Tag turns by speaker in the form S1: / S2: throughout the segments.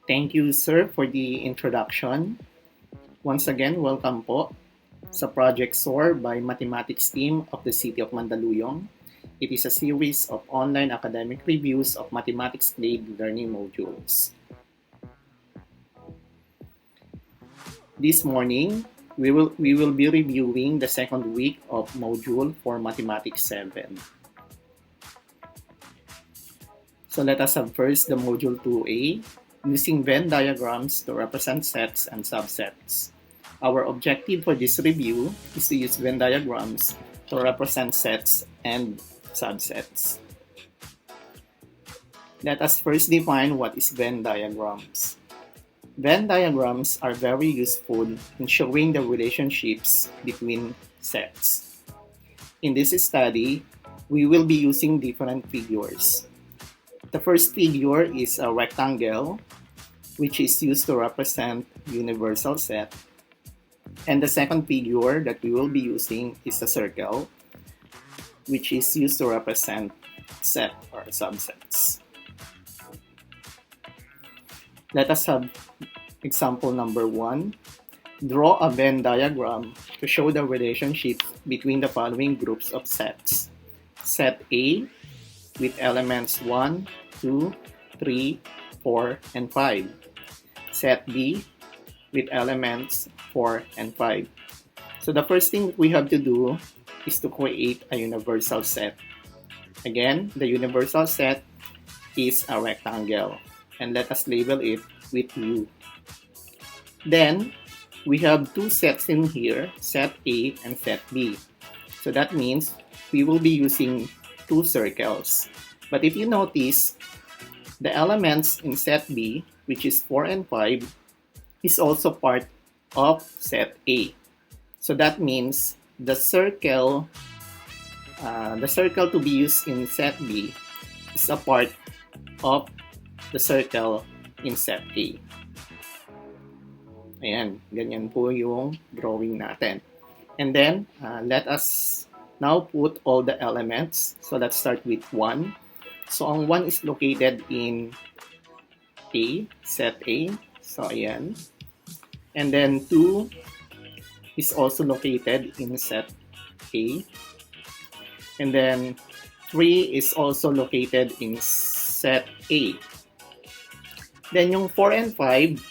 S1: Thank you, sir, for the introduction. Once again, welcome po sa Project Soar by Mathematics team of the City of Mandaluyong. It is a series of online academic reviews of mathematics grade learning modules. This morning, we will be reviewing the second week of module for Mathematics 7. So let us have first the module 2A, using Venn diagrams to represent sets and subsets. Our objective for this review is to use Venn diagrams to represent sets and subsets. Let us first define what is Venn diagrams. Venn diagrams are very useful in showing the relationships between sets. In this study, we will be using different figures. The first figure is a rectangle, which is used to represent universal set. And the second figure that we will be using is a circle, which is used to represent set or subsets. Let us have example number 1. Draw a Venn diagram to show the relationship between the following groups of sets. Set A with elements 1, 2, 3, 4, and 5. Set B with elements 4 and 5. So the first thing we have to do is to create a universal set. Again, the universal set is a rectangle, and let us label it with U. Then, we have two sets in here, set A and set B. So that means we will be using two circles. But if you notice, the elements in set B, which is 4 and 5, is also part of set A. So that means the circle to be used in set B is a part of the circle in set A. Ayan, ganyan po yung drawing natin. And then, let us now put all the elements. So let's start with 1. So ang 1 is located in A, set A. So ayan. And then 2 is also located in set A. And then 3 is also located in set A. Then yung 4 and 5,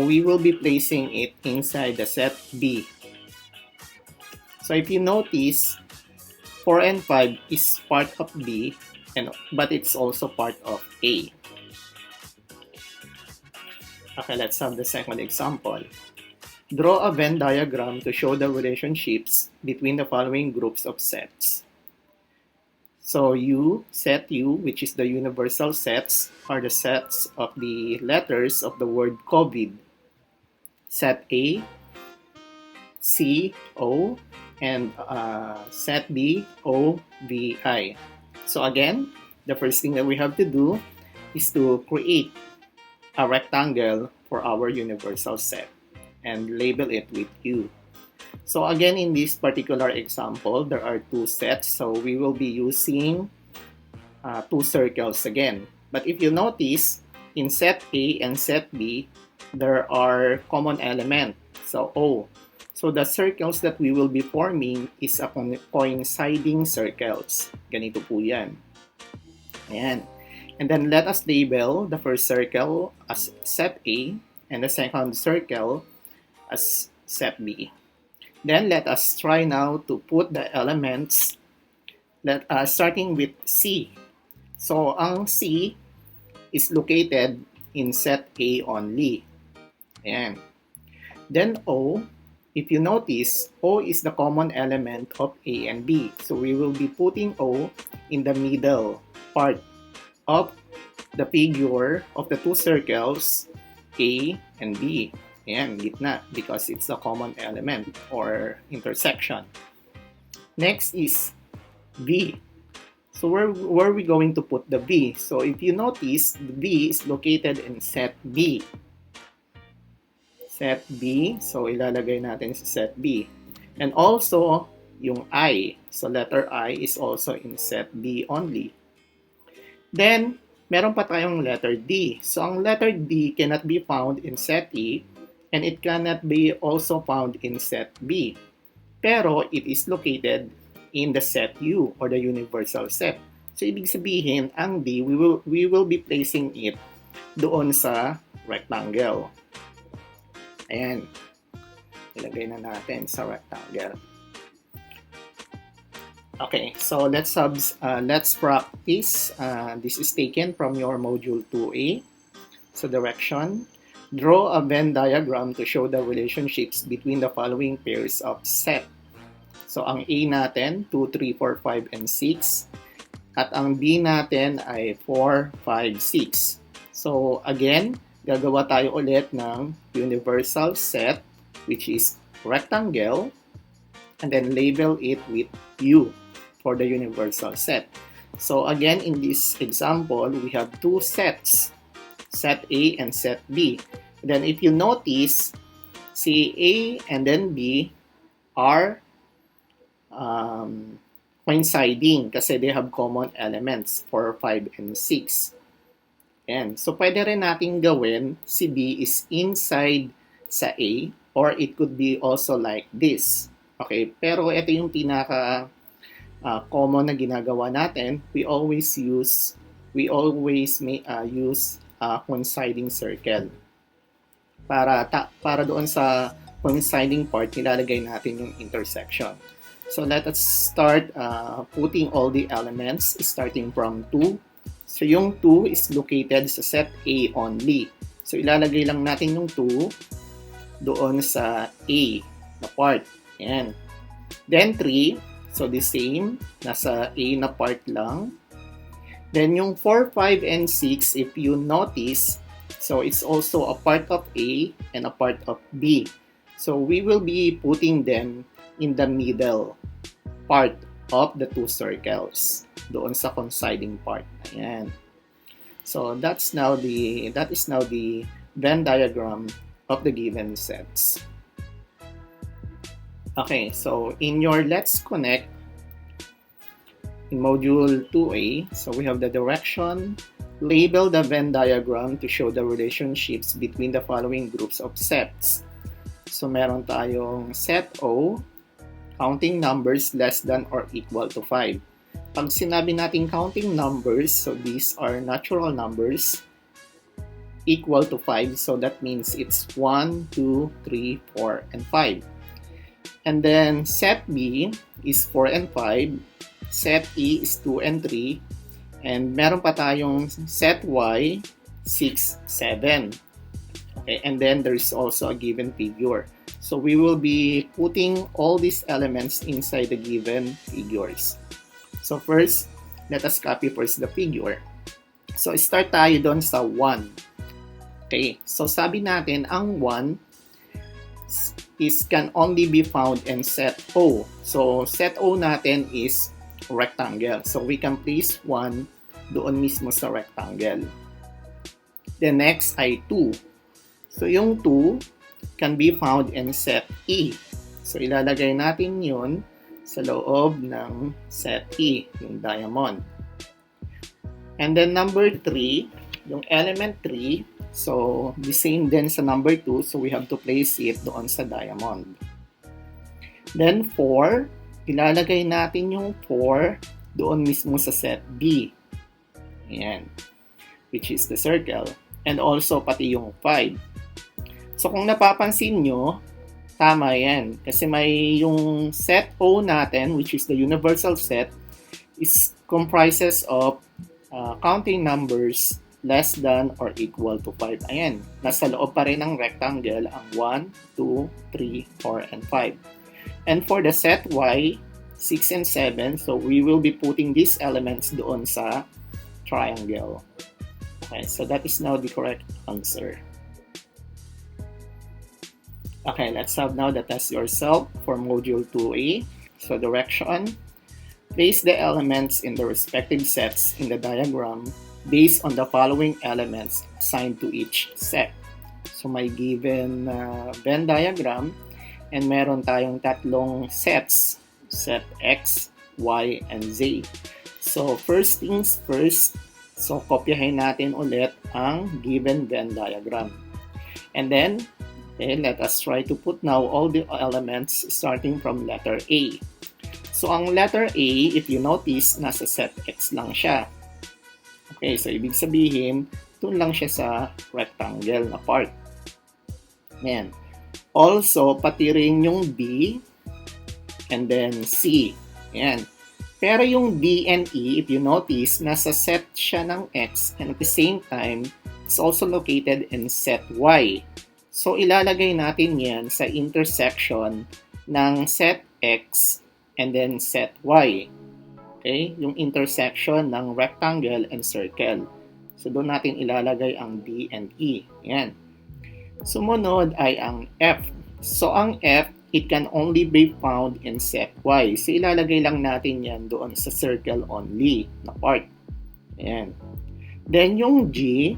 S1: we will be placing it inside the set B. So if you notice, 4 and 5 is part of B, but it's also part of A. Okay, let's have the second example. Draw a Venn diagram to show the relationships between the following groups of sets. So set U, which is the universal sets, are the sets of the letters of the word COVID. Set A, C, O, and set B, O, V, I. So again, the first thing that we have to do is to create a rectangle for our universal set and label it with U. So again, in this particular example, there are two sets. So we will be using two circles again. But if you notice, in set A and set B, there are common elements. So O. So the circles that we will be forming is a coinciding circles. Ganito po yan. Ayan. And then let us label the first circle as set A and the second circle as set B. Then let us try now to put the elements starting with C. So ang C is located in set A only. Ayan. Then O, if you notice, O is the common element of A and B. So we will be putting O in the middle part of the figure of the two circles A and B. Ayan, gitna, because it's a common element or intersection. Next is V. So where are we going to put the V? So if you notice, the V is located in set B. Set B, so ilalagay natin sa set B. And also, yung I, so letter I is also in set B only. Then, meron pa tayong letter D. So, ang letter D cannot be found in set E and it cannot be also found in set B. Pero, it is located in the set U or the universal set. So, ibig sabihin, ang D, we will be placing it doon sa rectangle. Ayan. Ilagay na natin sa rectangle. Okay, so let's practice. This is taken from your module 2A. So direction, draw a Venn diagram to show the relationships between the following pairs of set. So ang A natin, 2, 3, 4, 5, and 6. At ang B natin ay 4, 5, 6. So again, gagawa tayo ulit ng universal set, which is rectangle, and then label it with U for the universal set. So again, in this example, we have two sets, set A and set B. Then if you notice, si A and then B are coinciding kasi they have common elements, 4, 5, and 6. And so pwede rin natin gawin si B is inside sa A, or it could be also like this. Okay, pero ito yung pinaka common na ginagawa natin. We always use coinciding circle. Para doon sa coinciding part, nilalagay natin yung intersection. So let us start putting all the elements starting from 2. So yung 2 is located sa set A only. So ilalagay lang natin yung 2 doon sa A na part. Ayan. Then 3, so the same, nasa A na part lang. Then yung 4, 5, and 6, if you notice, so it's also a part of A and a part of B. So we will be putting them in the middle part of the two circles, doon sa coinciding part. Ayan. So that is now the Venn diagram of the given sets. Okay, so in your Let's Connect, in module 2A, so we have the direction, label the Venn diagram to show the relationships between the following groups of sets. So meron tayong set O, counting numbers less than or equal to 5. Pag sinabi natin counting numbers, so these are natural numbers equal to 5, so that means it's 1, 2, 3, 4, and 5. And then set B is 4 and 5, set E is 2 and 3, and meron pa tayong set Y, 6, 7. Okay, and then there's also a given figure. So we will be putting all these elements inside the given figures. So first, let us copy first the figure. So start tayo doon sa 1. Okay, so sabi natin ang 1 can only be found in set O. So set O natin is rectangle. So we can place 1 doon mismo sa rectangle. The next ay 2. So yung 2 can be found in set E. So ilalagay natin yun sa loob ng set E, yung diamond. And then number 3, yung element 3, so the same din sa number 2, so we have to place it doon sa diamond. Then 4, ilalagay natin yung 4 doon mismo sa set B. Ayan, which is the circle. And also pati yung 5. So kung napapansin nyo, tama yan. Kasi may yung set O natin, which is the universal set, is comprises of counting numbers less than or equal to 5. Ayan, nasa loob pa rin ng rectangle ang 1, 2, 3, 4, and 5. And for the set Y, 6 and 7, so we will be putting these elements doon sa triangle. Okay, so that is now the correct answer. Okay, let's have now the test yourself for module 2A. So direction, place the elements in the respective sets in the diagram based on the following elements assigned to each set. So may given Venn diagram and meron tayong tatlong sets, set X, Y, and Z. So first things first, So, kopyahin natin ulit ang given Venn diagram. And then, let us try to put now all the elements starting from letter A. So, ang letter A, if you notice, nasa set X lang siya. Okay, so ibig sabihin, dun lang siya sa rectangle na part. Ayan. Also, pati rin yung B and then C. Ayan. Pero yung D and E, if you notice, nasa set siya ng X and at the same time, it's also located in set Y. So, ilalagay natin yan sa intersection ng set X and then set Y. Okay? Yung intersection ng rectangle and circle. So, doon natin ilalagay ang D and E. Yan. Sumunod ay ang F. So, ang F, it can only be found in set Y. So, ilalagay lang natin yan doon sa circle only na part. Ayan. Then, yung G,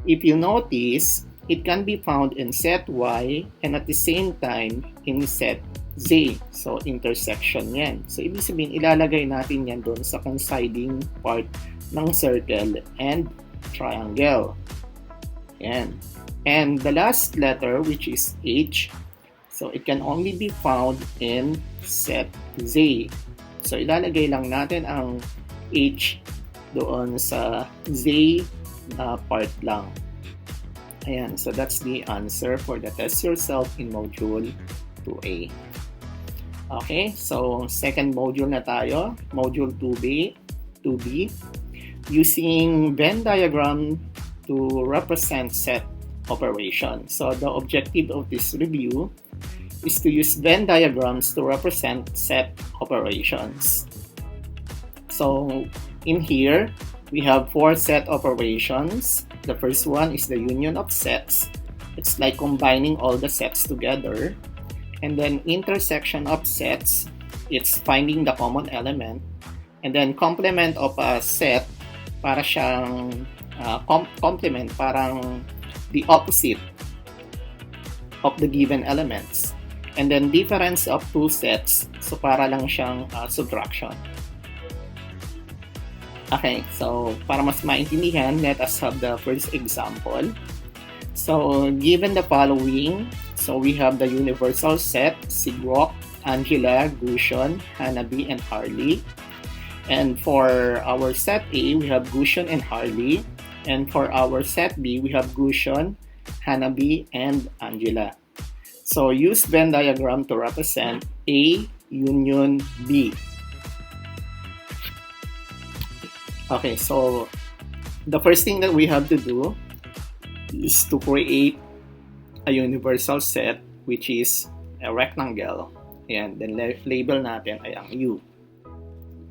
S1: if you notice, it can be found in set Y and at the same time in set Z. So, intersection yan. So, ibig sabihin, ilalagay natin yan doon sa coinciding part ng circle and triangle. Ayan. And the last letter, which is H, so it can only be found in set Z. So, ilalagay lang natin ang H doon sa Z part lang. Ayan, so that's the answer for the test yourself in module 2A. Okay, so second module na tayo, module 2B. Using Venn diagram to represent set operation. So the objective of this review is to use Venn diagrams to represent set operations. So in here, we have 4 set operations. The first one is the union of sets. It's like combining all the sets together. And then intersection of sets, it's finding the common element. And then complement of a set, para siyang complement, parang the opposite of the given elements. And then difference of 2 sets, so para lang siyang subtraction. Okay, so para mas maintindihan, let us have the first example. So given the following, so we have the universal set, Sigrok, Angela, Gushon, Hanabi, and Harley. And for our set A, we have Gushon and Harley. And for our set B, we have Gushon, Hanabi, and Angela. So use Venn diagram to represent A union B. Okay, so the first thing that we have to do is to create a universal set, which is a rectangle. Ayan, then label natin ay ang U.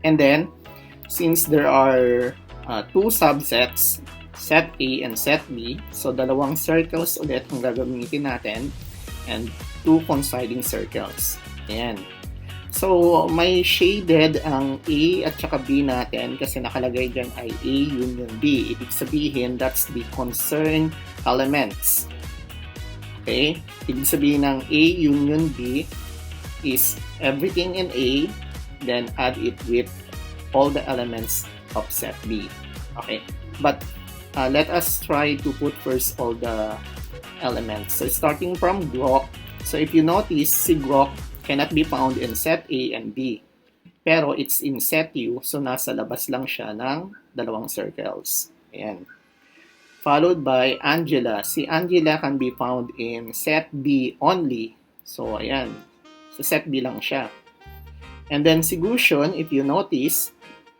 S1: And then, since there are 2 subsets, set A and set B, so dalawang circles ulit ang gagamitin natin and 2 coinciding circles. Ayan. So, may shaded ang A at saka B natin kasi nakalagay dyan ay A union B. Ibig sabihin, that's the concerned elements. Okay? Ibig sabihin ng A union B is everything in A, then add it with all the elements of set B. Okay? But let us try to put first all the elements. So, starting from Grok. So, if you notice, si Grok cannot be found in set A and B. Pero it's in set U, so nasa labas lang siya ng dalawang circles. Ayan. Followed by Angela. Si Angela can be found in set B only. So, ayan. Sa set B lang siya. And then si Gushon, if you notice,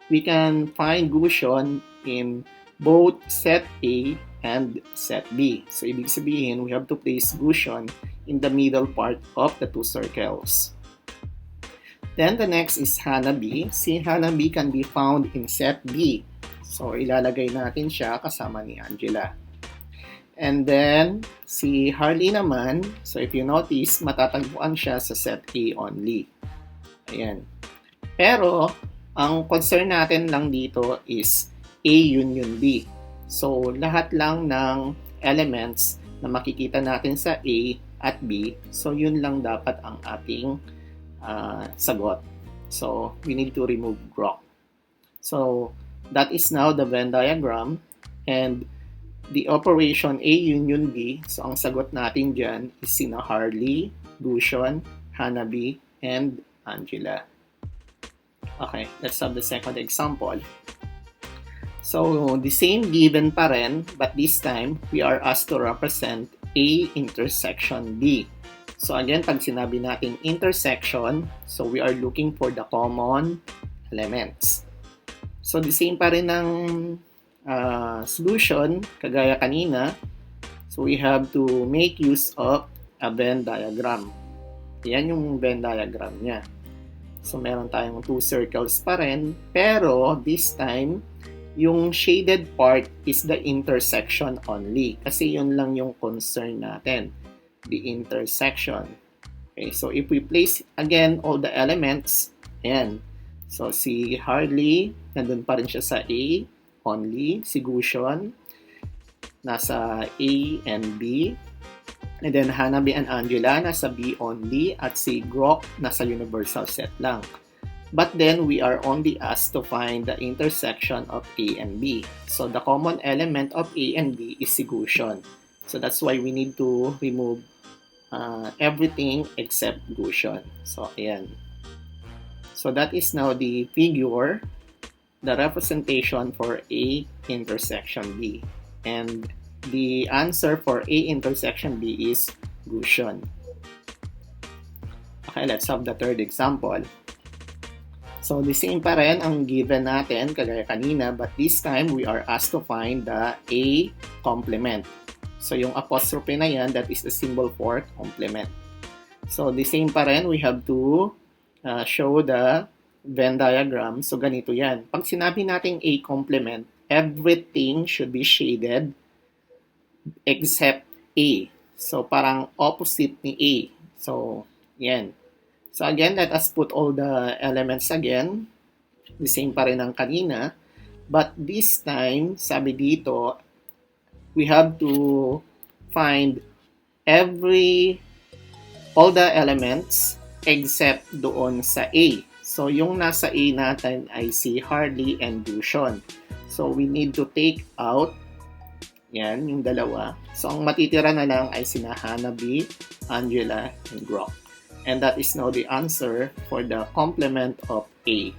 S1: we can find Gushon in both set A and set B. So, ibig sabihin, we have to place Gushon in the middle part of the 2 circles. Then the next is Hanabi. Si Hanabi can be found in set B. So, ilalagay natin siya kasama ni Angela. And then, si Harley naman, so if you notice, matatagpuan siya sa set A only. Ayan. Pero, ang concern natin lang dito is A union B. So, lahat lang ng elements na makikita natin sa A at B, so yun lang dapat ang ating sagot. So, we need to remove Grok. So, That is now the Venn diagram, and the operation A union B, so ang sagot natin dyan is sina Harley, Gusion, Hanabi, and Angela. Okay, let's have the second example. So, the same given pa rin, but this time, we are asked to represent A intersection B. So again, pag sinabi natin intersection, so we are looking for the common elements. So the same pa rin ng solution, kagaya kanina. So we have to make use of a Venn diagram. Yan yung Venn diagram niya. So meron tayong two circles pa rin, pero this time, yung shaded part is the intersection only. Kasi yun lang yung concern natin, the intersection. Okay, so if we place again all the elements, ayan. So si Harley, nandun pa rin siya sa A only. Si Gusion, nasa A and B. And then Hanabi and Angela, nasa B only. At si Grok, nasa universal set lang. But then, we are only asked to find the intersection of A and B. So, the common element of A and B is si Gusion. So, that's why we need to remove everything except Gusion. So, ayan. So, that is now the figure, the representation for A intersection B. And the answer for A intersection B is Gusion. Okay, let's have the third example. So, the same pa rin ang given natin, kagaya kanina, but this time, we are asked to find the A complement. So, yung apostrophe na yan, that is the symbol for complement. So, the same pa rin, we have to show the Venn diagram. So, ganito yan. Pag sinabi natin A complement, everything should be shaded except A. So, parang opposite ni A. So, yan. So again, let us put all the elements again. The same pa rin ang kanina. But this time, sabi dito, we have to find all the elements except doon sa A. So yung nasa A natin ay si Harley and Gusion. So we need to take out yan, yung dalawa. So ang matitira na lang ay sina Hanabi, Angela, and Grok. And that is now the answer for the complement of A.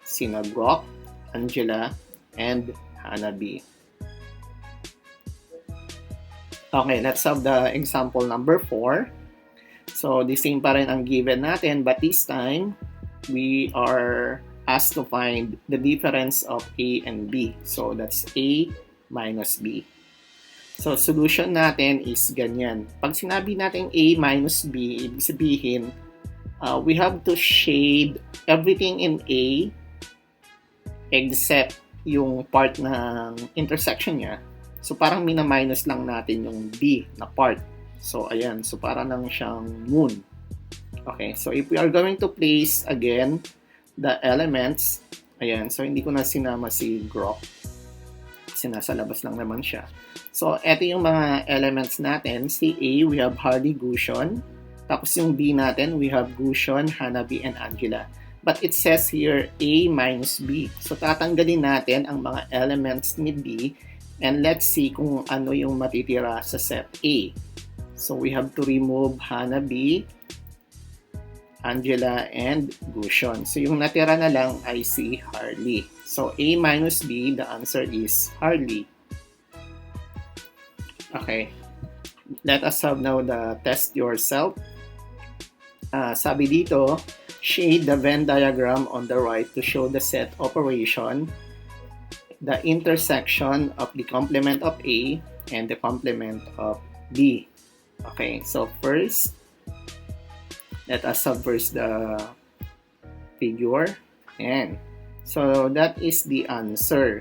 S1: Sina Grok, Angela, and Hanabi. Okay, let's have the example number 4. So, the same pa rin ang given natin, but this time, we are asked to find the difference of A and B. So, that's A minus B. So, solution natin is ganyan. Pag sinabi natin A minus B, ibig sabihin, we have to shade everything in A except yung part ng intersection niya. So, parang mina-minus lang natin yung B na part. So, ayan. So, parang lang siyang moon. Okay. So, if we are going to place again the elements, ayan. So, hindi ko na sinama si Grok. Kasi nasa labas lang naman siya. So, eto yung mga elements natin. Si A, we have Harley, Gusion. Tapos yung B natin, we have Gusion, Hanabi, and Angela. But it says here, A minus B. So, tatanggalin natin ang mga elements ni B. And let's see kung ano yung matitira sa set A. So, we have to remove Hanabi, Angela, and Gusion. So, yung natira na lang ay si Harley. So, A minus B, the answer is Harley. Okay, let us have now the test yourself. Sabi dito, shade the Venn diagram on the right to show the set operation, the intersection of the complement of A and the complement of B. Okay, so first, let us have first the figure. And so that is the answer.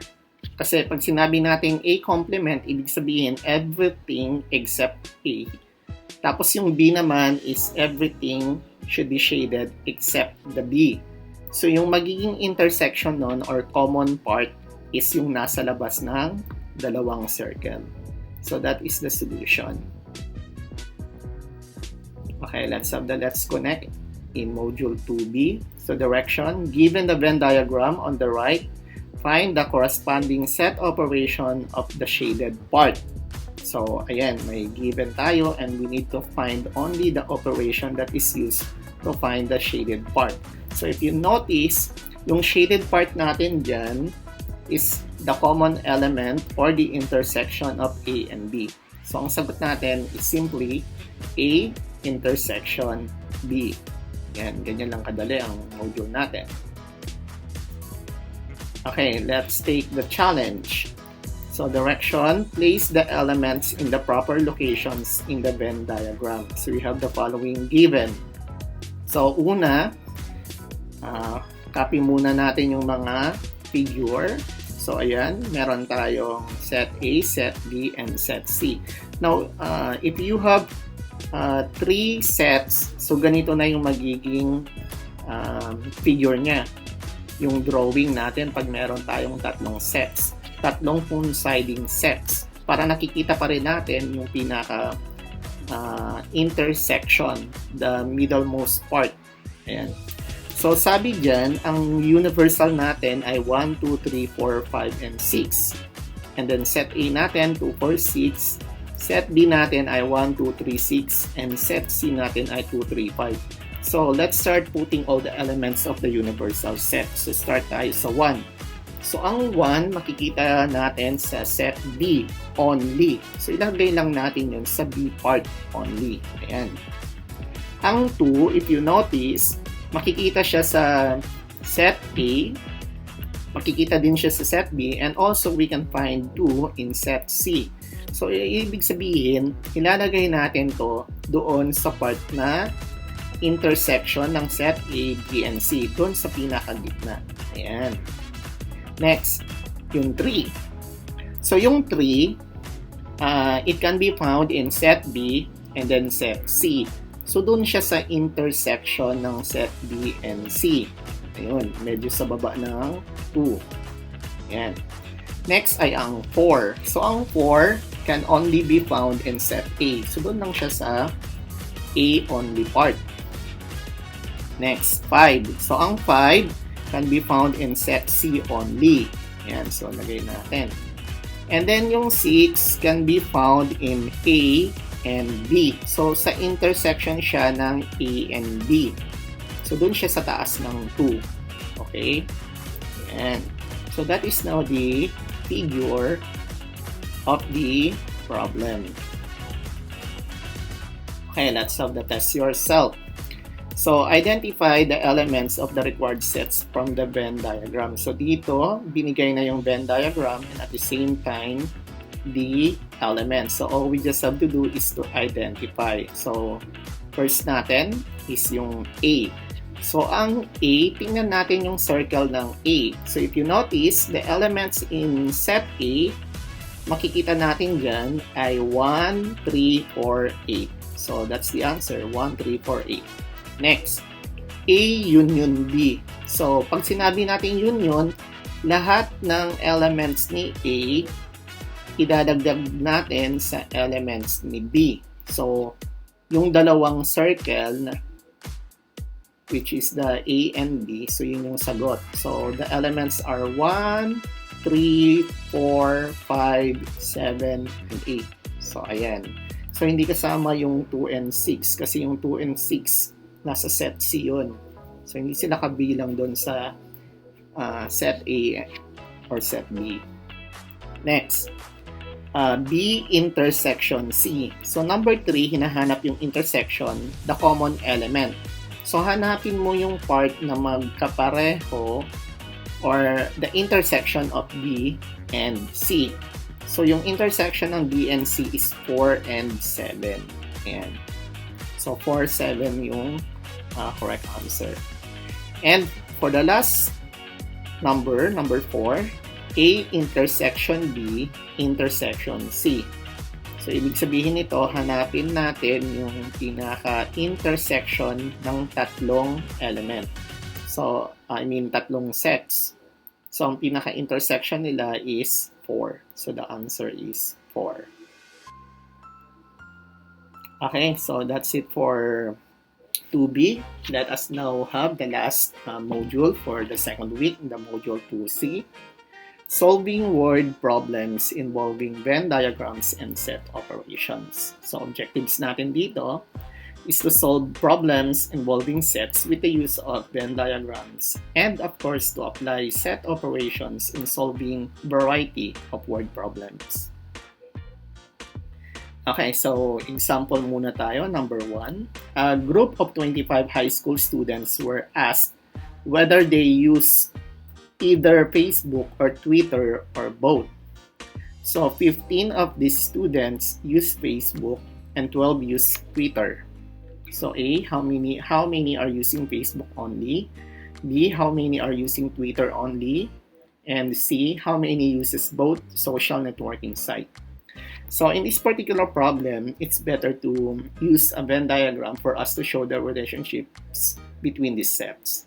S1: Kasi pag sinabi natin A complement, ibig sabihin everything except A. Tapos yung B naman is everything should be shaded except the B. So yung magiging intersection nun or common part is yung nasa labas ng dalawang circle. So that is the solution. Okay, let's connect in module 2B. So direction, given the Venn diagram on the right, find the corresponding set operation of the shaded part. So, ayan, may given tayo and we need to find only the operation that is used to find the shaded part. So, if you notice, yung shaded part natin dyan is the common element or the intersection of A and B. So, ang sagot natin is simply A intersection B. Yan, ganyan lang kadali ang module natin. Okay, let's take the challenge. So, direction, place the elements in the proper locations in the Venn diagram. So, we have the following given. So, una, copy muna natin yung mga figure. So, ayan, meron tayong set A, set B, and set C. Now, if you have 3 sets, so ganito na yung magiging figure niya. Yung drawing natin pag meron tayong 3 sets. 3 coinciding sets. Para nakikita pa rin natin yung pinaka intersection, the middlemost part. Ayan. So, sabi dyan, ang universal natin ay 1, 2, 3, 4, 5, and 6. And then, set A natin, 2, 4, 6. Set B natin ay 1, 2, 3, 6. And set C natin ay 2, 3, 5. So, let's start putting all the elements of the universal set. So, start tayo sa 1. So, ang 1, makikita natin sa set B, only. So, ilagay lang natin yun sa B part, only. Ayan. Ang 2, if you notice, makikita siya sa set A, makikita din siya sa set B, and also we can find 2 in set C. So, ibig sabihin, ilalagay natin to doon sa part na intersection ng set A, B, and C, doon sa pinakagitna. Ayan. Next, yung 3. So, yung 3, it can be found in set B and then set C. So, dun siya sa intersection ng set B and C. Ayun, medyo sa baba ng 2. Ayan. Next ay ang 4. So, ang 4 can only be found in set A. So, dun lang siya sa A only part. Next, 5. So, ang 5 can be found in set C only. Ayan, so lagay natin. And then yung 6 can be found in A and B. So sa intersection siya ng A and B. So dun siya sa taas ng 2. Okay? Ayan. So that is now the figure of the problem. Okay, let's solve the test yourself. So, identify the elements of the required sets from the Venn diagram. So, dito, binigay na yung Venn diagram and at the same time, the elements. So, all we just have to do is to identify. So, first natin is yung A. So, ang A, tingnan natin yung circle ng A. So, if you notice, the elements in set A, makikita natin dyan ay 1, 3, 4, 8. So, that's the answer, 1, 3, 4, 8. Next, A union B. So, pag sinabi natin union, lahat ng elements ni A, idadagdag natin sa elements ni B. So, yung dalawang circle, which is the A and B, so yun yung sagot. So, the elements are 1, 3, 4, 5, 7, and 8. So, ayan. So, hindi kasama yung 2 and 6 kasi yung 2 and 6 nasa set C yun. So, hindi sila kabilang doon sa set A or set B. Next, B intersection C. So, number 3, hinahanap yung intersection, the common element. So, hanapin mo yung part na magkapareho or the intersection of B and C. So, yung intersection ng B and C is 4 and 7. Ayan. So, 4, 7 yung correct answer. And for the last number 4, A intersection B intersection C. So, ibig sabihin nito, hanapin natin yung pinaka-intersection ng tatlong element. So, tatlong sets. So, ang pinaka-intersection nila is 4. So, the answer is 4. Okay, so that's it for 2B. Let us now have the last module for the second week, the module 2C. solving word problems involving Venn diagrams and set operations. So objectives natin dito is to solve problems involving sets with the use of Venn diagrams and of course to apply set operations in solving variety of word problems. Okay, so example muna tayo, number 1. A group of 25 high school students were asked whether they use either Facebook or Twitter or both. So 15 of these students use Facebook and 12 use Twitter. So A, how many are using Facebook only? B, how many are using Twitter only? And C, how many uses both social networking site? So in this particular problem, it's better to use a Venn diagram for us to show the relationships between these sets.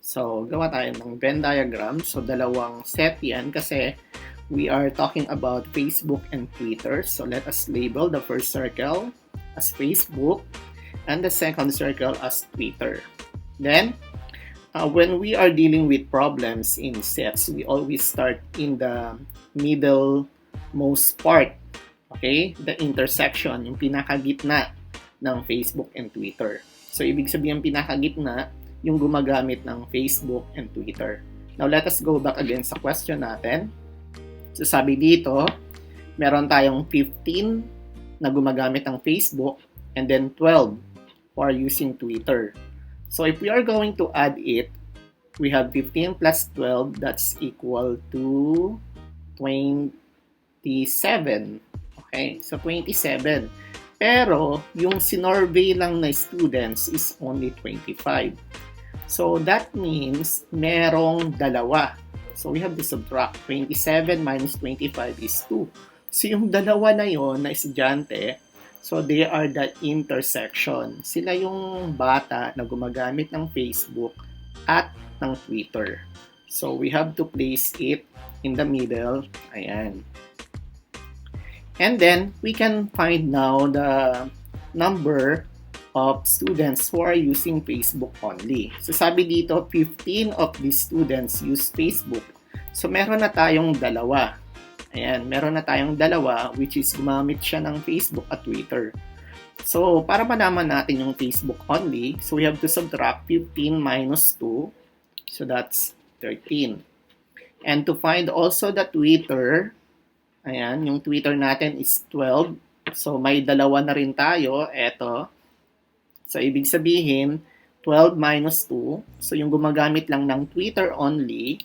S1: So gawa tayo ng Venn diagram. So dalawang set yan kasi we are talking about Facebook and Twitter. So let us label the first circle as Facebook and the second circle as Twitter. Then, when we are dealing with problems in sets, we always start in the middlemost part. Okay? The intersection, yung pinakagitna ng Facebook and Twitter. So, ibig sabihin pinakagitna, yung gumagamit ng Facebook and Twitter. Now, let us go back again sa question natin. So, sabi dito, meron tayong 15 na gumagamit ng Facebook and then 12 who are using Twitter. So, if we are going to add it, we have 15 plus 12, that's equal to 27. Okay, so 27. Pero, yung sinorvey lang na students is only 25. So, that means merong dalawa. So, we have to subtract. 27 minus 25 is 2. So, yung dalawa na yon na estudyante, so they are the intersection. Sila yung bata na gumagamit ng Facebook at ng Twitter. So, we have to place it in the middle. Ayan. And then, we can find now the number of students who are using Facebook only. So, sabi dito, 15 of these students use Facebook. So, meron na tayong dalawa. Ayan, meron na tayong dalawa which is gumamit siya ng Facebook at Twitter. So, para malaman natin yung Facebook only, so we have to subtract 15 minus 2. So, that's 13. And to find also the Twitter, ayan, yung Twitter natin is 12. So, may dalawa na rin tayo. Eto. So, ibig sabihin, 12 minus 2. So, yung gumagamit lang ng Twitter only,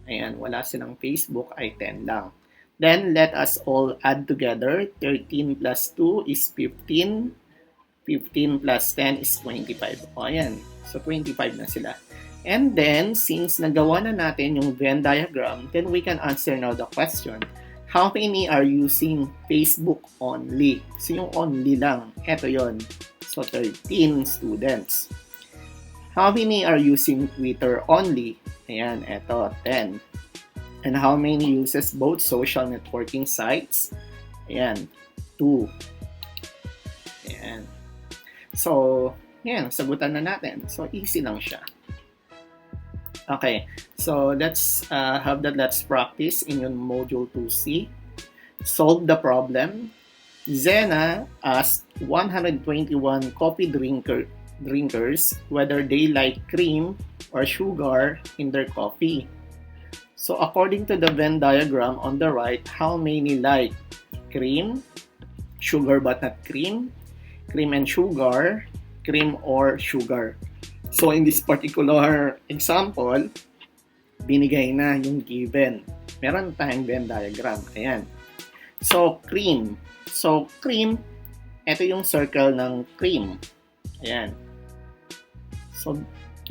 S1: ayan, wala silang Facebook, ay 10 lang. Then, let us all add together. 13 plus 2 is 15. 15 plus 10 is 25. O, ayan. So, 25 na sila. And then, since nagawa na natin yung Venn diagram, then we can answer now the question. How many are using Facebook only? So, yung only lang. Ito yon. So, 13 students. How many are using Twitter only? Ayan, ito, 10. And how many uses both social networking sites? Ayan, 2. Ayan. So, ayan, sagutan na natin. So, easy lang siya. Okay, so let's let's practice in your module 2C. Solve the problem. Zena asked 121 coffee drinkers whether they like cream or sugar in their coffee. So according to the Venn diagram on the right, how many like cream, sugar but not cream, cream and sugar, cream or sugar? So, in this particular example, binigay na yung given. Meron tayong Venn diagram. Ayan. So, cream. So, cream, ito yung circle ng cream. Ayan. So,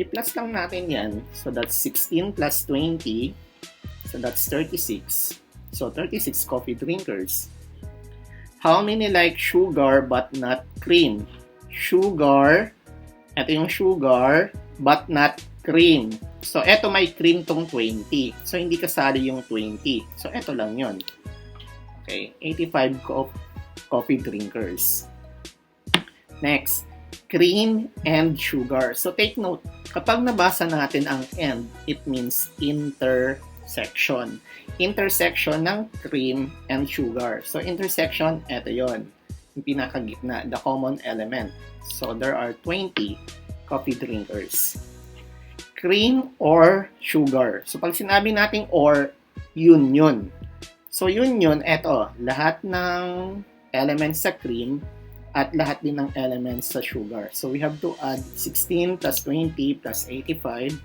S1: i-plus lang natin yan. So, that's 16 plus 20. So, that's 36. So, 36 coffee drinkers. How many like sugar but not cream? Sugar, ito yung sugar, but not cream. So, ito may cream tong 20. So, hindi kasali yung 20. So, ito lang yun. Okay, 85 coffee drinkers. Next, cream and sugar. So, take note, kapag nabasa natin ang and, it means intersection. section. Intersection ng cream and sugar. So, intersection, ito yon, yung pinakagitna, the common element. So, there are 20 coffee drinkers. Cream or sugar. So, pag sinabi natin or, yun. So, yun, eto, lahat ng elements sa cream at lahat din ng elements sa sugar. So, we have to add 16 plus 20 plus 85.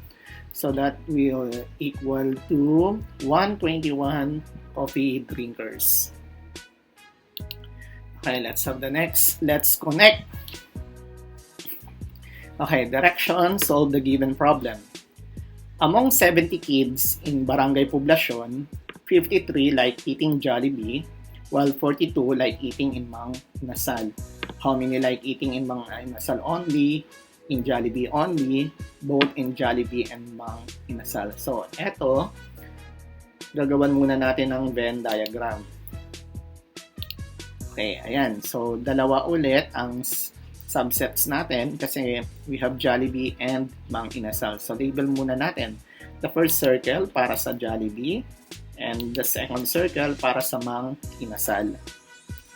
S1: So, that will equal to 121 coffee drinkers. Okay, let's have the next. Let's connect. Okay, direction, solve the given problem. Among 70 kids in Barangay Poblacion, 53 like eating Jollibee, while 42 like eating in Mang Inasal. How many like eating in Mang Inasal only, in Jollibee only, both in Jollibee and Mang Inasal? So, eto, gagawan muna natin ng Venn diagram. Okay, ayan. So, dalawa ulit ang subsets natin kasi we have Jollibee and Mang Inasal. So, label muna natin the first circle para sa Jollibee and the second circle para sa Mang Inasal.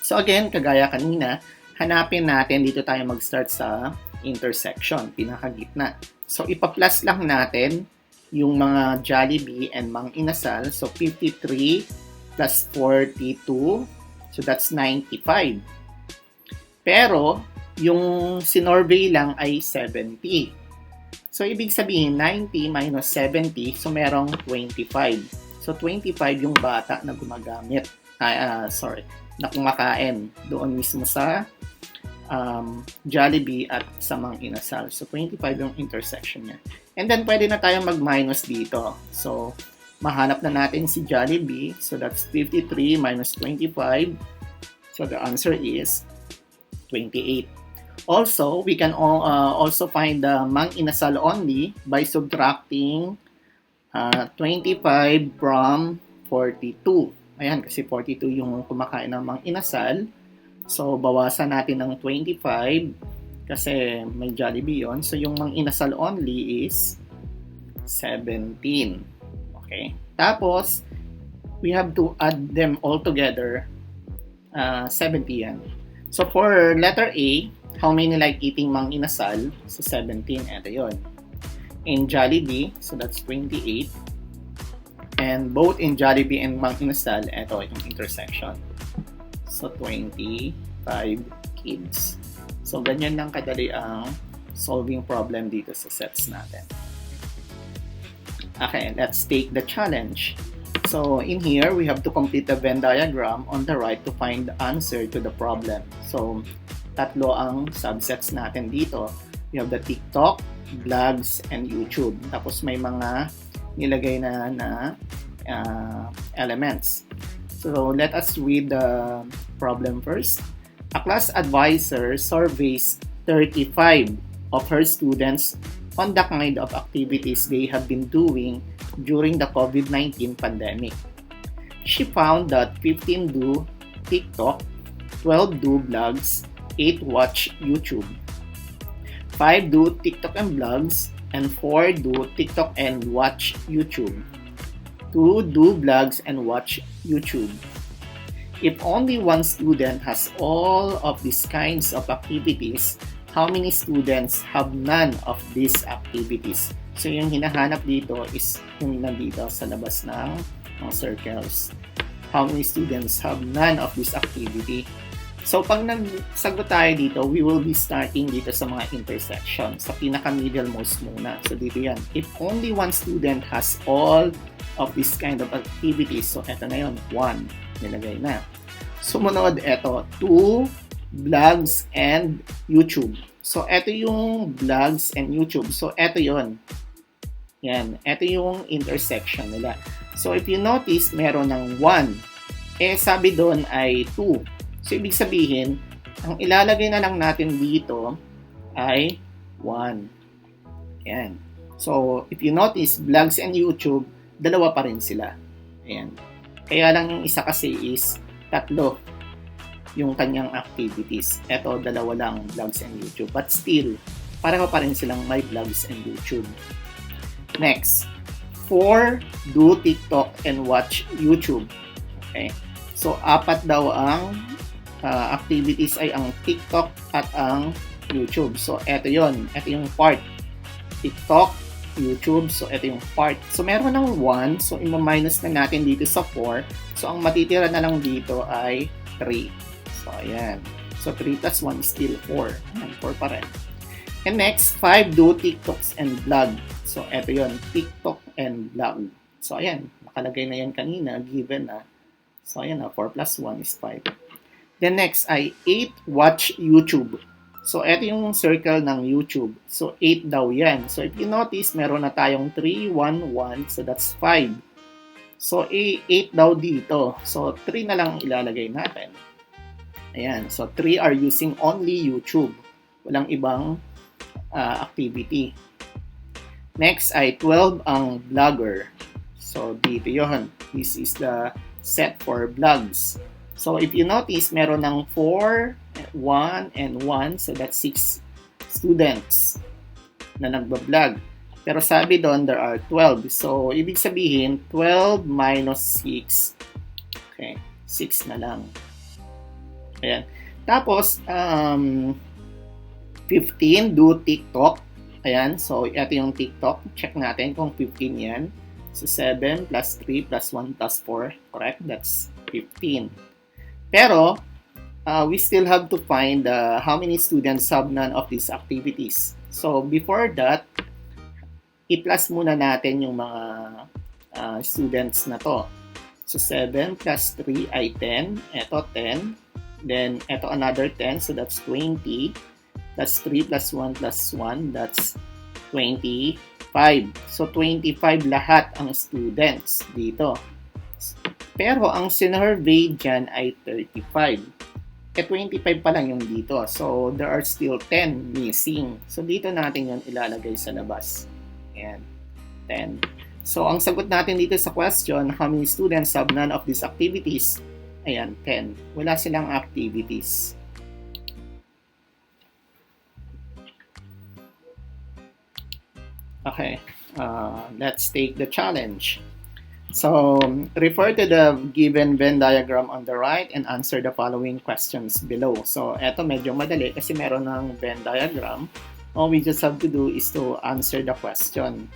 S1: So, again, kagaya kanina, hanapin natin, dito tayo mag-start sa intersection, pinakagitna. So, ipa-plus lang natin yung mga Jollibee and Mang Inasal. So, 53 plus 42, so that's 95. Pero, yung sinorvey lang ay 70. So, ibig sabihin, 90 minus 70, so merong 25. So, 25 yung bata na gumagamit, na kumakain doon mismo sa Jollibee at sa Mang Inasal. So, 25 yung intersection niya. And then, pwede na tayong mag-minus dito. So, mahanap na natin si Jollibee. So, that's 53 minus 25. So, the answer is 28. Also, we can also find the Mang Inasal only by subtracting 25 from 42. Ayan, kasi 42 yung kumakain ng Mang Inasal. So, bawasan natin ng 25 kasi may Jollibee yun. So, yung Mang Inasal only is 17. Okay. Tapos, we have to add them all together. 70 yan. So, for letter A, how many like eating Mang Inasal? So, 17. Ito yun. In Jollibee, so that's 28. And both in Jollibee and Mang Inasal, ito yung intersection. So, 25 kids. So, ganyan lang kadali ang solving problem dito sa sets natin. Okay, let's take the challenge. So, in here, we have to complete the Venn diagram on the right to find the answer to the problem. So, tatlo ang subsets natin dito. We have the TikTok, vlogs, and YouTube. Tapos may mga nilagay na elements. So, let us read the problem first. A class advisor surveys 35 of her students on the kind of activities they have been doing during the COVID-19 pandemic. She found that 15 do TikTok, 12 do vlogs, 8 watch YouTube, 5 do TikTok and vlogs, and 4 do TikTok and watch YouTube, 2 do vlogs and watch YouTube. If only one student has all of these kinds of activities, how many students have none of these activities? So, yung hinahanap dito is yung nandito sa labas ng circles. How many students have none of this activity? So, pag nagsagot tayo dito, we will be starting dito sa mga intersection. Sa pinaka-middlemost muna. So, dito yan. If only one student has all of this kind of activities, so eto na yun, 1. Nilagay na. Sumunod, eto, 2 vlogs and YouTube. So, eto yung vlogs and YouTube. So, eto yun. Yan. Eto yung intersection nila. So, if you notice, meron ng 1. Eh, sabi doon ay 2. So, ibig sabihin, ang ilalagay na lang natin dito ay 1. Yan. So, if you notice, vlogs and YouTube, dalawa pa rin sila. Ayan. Kaya lang yung isa kasi is 3 yung kanyang activities. Ito, 2 lang, vlogs and YouTube. But still, pareho pa rin silang may vlogs and YouTube. Next, 4, do TikTok and watch YouTube. Okay? So, 4 daw ang activities ay ang TikTok at ang YouTube. So, eto yon. Eto yung part. TikTok, YouTube. So, ito yung part. So, meron ng 1. So, ima-minus na natin dito sa 4. So, ang matitira na lang dito ay 3. So, ayan. So, 3 plus 1 is still 4. Ayan, 4 pa rin. And next, 5, do TikToks and vlog. So, ito yon, TikTok and vlog. So, ayan. Nakalagay na yan kanina. Given na. So, ayan na. 4 plus 1 is 5. Then next ay 8, watch YouTube. So, ito yung circle ng YouTube. So, 8 daw yan. So, if you notice, meron na tayong 3, 1, 1. So, that's 5. So, 8 daw dito. So, 3 na lang ilalagay natin. Ayan. So, 3 are using only YouTube. Walang ibang activity. Next ay 12 ang vlogger. So, dito yun. This is the set for vlogs. So, if you notice, meron ng 4, 1, and 1. So, that's 6 students na nagbablog. Pero sabi doon, there are 12. So, ibig sabihin, 12 minus 6. Okay, 6 na lang. Ayan. Tapos, 15, do TikTok. Ayan, so, ito yung TikTok. Check natin kung 15 yan. So, 7 plus 3 plus 1 plus 4. Correct? That's 15. Pero, we still have to find how many students have none of these activities. So, before that, i-plus muna natin yung mga students na to. So, 7 plus 3 ay 10. Ito, 10. Then, ito another 10. So, that's 20. Plus 3 plus 1 plus 1. That's 25. So, 25 lahat ang students dito. Pero ang sinurvey dyan ay 35. 25 pa lang yung dito. So, there are still 10 missing. So, dito natin yung ilalagay sa labas. Ayan. 10. So, ang sagot natin dito sa question, how many students have none of these activities? Ayan, 10. Wala silang activities. Okay. Let's take the challenge. So, refer to the given Venn diagram on the right and answer the following questions below. So, eto medyo madali kasi meron ng Venn diagram. All we just have to do is to answer the question.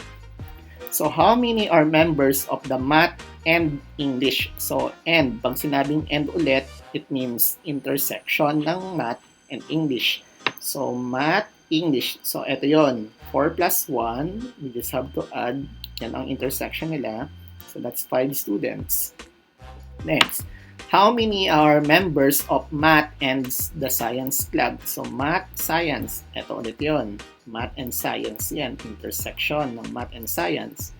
S1: So, how many are members of the Math and English? So, and, pag sinabing and ulit, it means intersection ng Math and English. So, Math, English. So, eto yon, 4 plus 1. We just have to add. Yan ang intersection nila. So, that's 5 students. Next, how many are members of Math and the Science Club? So, Math, Science. Ito ulit yun. Math and Science. Yan, intersection ng Math and Science.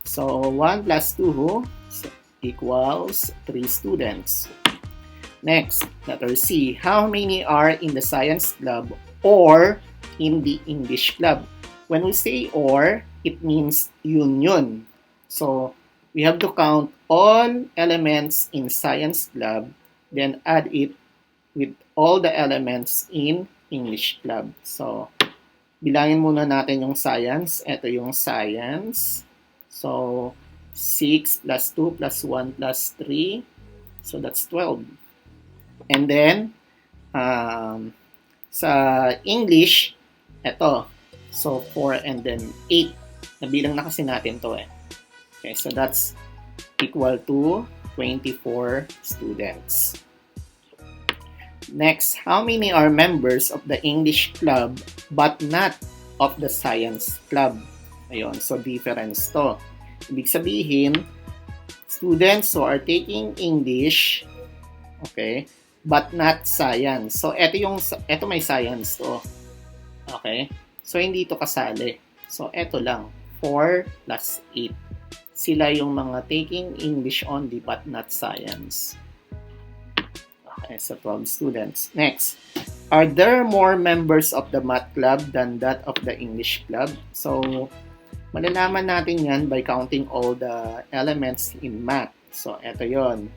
S1: So, 1 plus 2 equals 3 students. Next, letter C. How many are in the Science Club or in the English Club? When we say or, it means union. So, we have to count all elements in Science Club, then add it with all the elements in English Club. So, bilangin muna natin yung Science. Ito yung Science. So, 6 plus 2 plus 1 plus 3. So, that's 12. And then, sa English, ito. So, 4 and then 8. Nabilang na kasi natin to eh. Okay, so that's equal to 24 students. Next, how many are members of the English Club but not of the Science Club? Ayun, so difference to. Ibig sabihin, students who are taking English, okay, but not Science. So, eto may Science to. Okay? So, hindi ito kasali. So, eto lang. 4 plus 8. Sila yung mga taking English only but not Science. Okay, so 12 students. Next, are there more members of the Math Club than that of the English Club? So, malalaman natin yan by counting all the elements in Math. So, eto yon.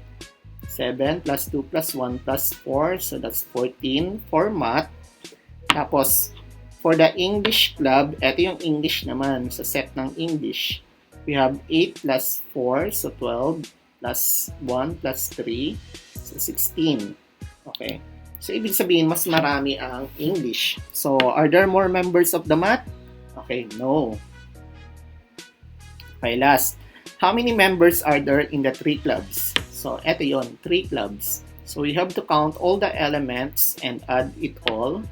S1: 7 plus 2 plus 1 plus 4. So, that's 14 for Math. Tapos, for the English Club, eto yung English naman sa set ng English. We have 8 plus 4, so 12, plus 1 plus 3, so 16. Okay. So, ibig sabihin, mas marami ang English. So, are there more members of the math? Okay, no. Okay, last. How many members are there in the 3 clubs? So, eto yon, 3 clubs. So, we have to count all the elements and add it all.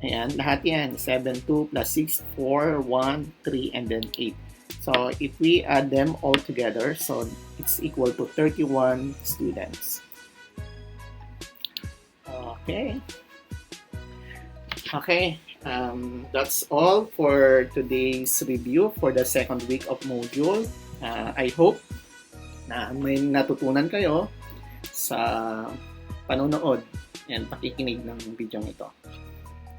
S1: Ayan, lahat yan. 7, 2, plus 6, 4, 1, 3, and then 8. So, if we add them all together, so it's equal to 31 students. Okay. Okay. That's all for today's review for the second week of module. I hope na may natutunan kayo sa panonood and pakikinig ng video ito.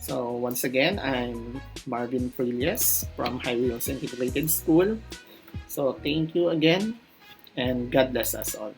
S1: So once again, I'm Marvin Frilles from Highway Hills Integrated School. So thank you again and God bless us all.